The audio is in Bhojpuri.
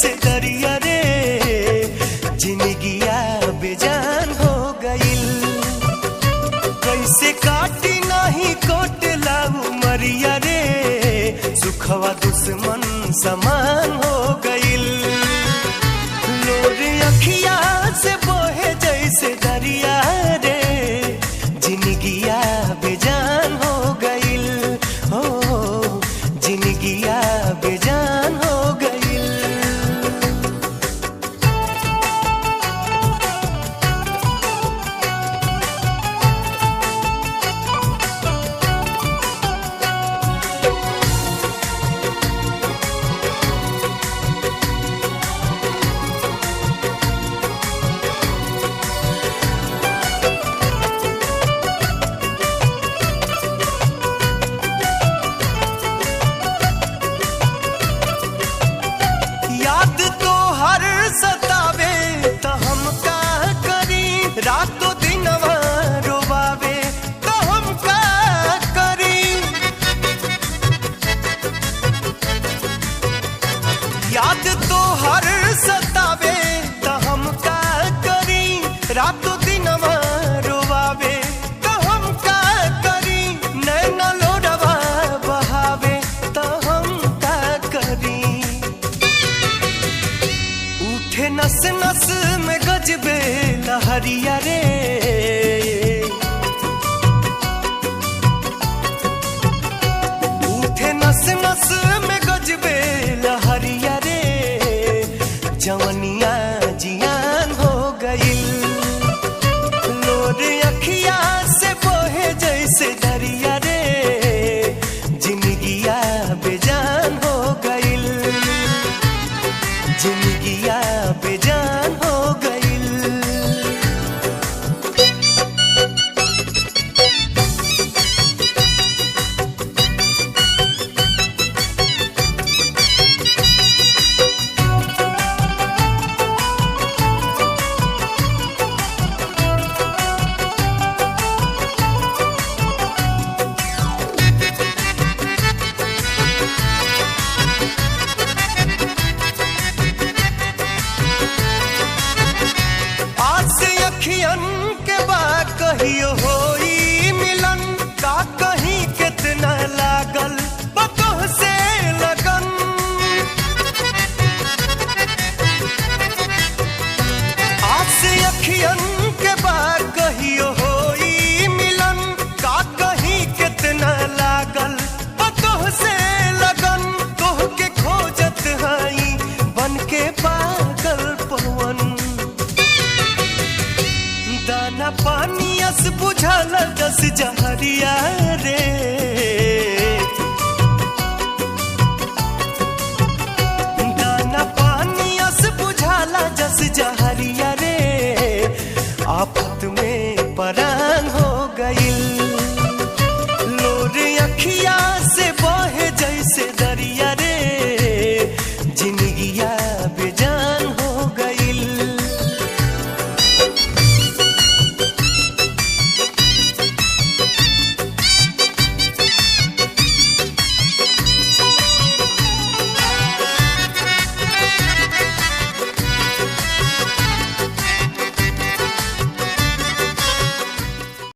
जैसे दरिया रे जिंदगिया बेजान हो गइल। कैसे काटी नहीं कोटला उमरिया रे सुखवा दुश्मन समान हो गइल। लोर अखिया से बोहे जैसे दरिया रे जिंदगिया बेजान हो गइल। हो जिंदगिया बेजान हो गइल। याद तो हर सतावे तो हम का करी, रातों दिनवा रोवावे तो हम का करी। याद तो हर सतावे तो हम का करी, रातों दिनवा रोवावे तो हम का करी। नैना लोडवा बहावे तो हम का करी। उठे नस नस में गजबे लहरिया रे उठे नस नस में गजबे लहरिया रे जवनिया जियान हो गइल। लोर अखिया से बोहे जैसे दरिया रे जिंदगिया बेजान हो गइल। जिंदगिया बेजान हो गइल। अखियन के बा कहियो होई मिलन, का कहीं कितना लागल बतोह से लगन। आस अखियन के बा कहियो होई मिलन, का कहीं कितना लागल बतोह से लगन। तोह के खोजत हई बन के पागल पवन। दाना पानी अस बुझल दस जहरिया रे दाना पानी अस बुझल दस जहरिया रे आफत में परान हो गइल। लोर अखिया से बहे जैसे दरिया रे जिंदगिया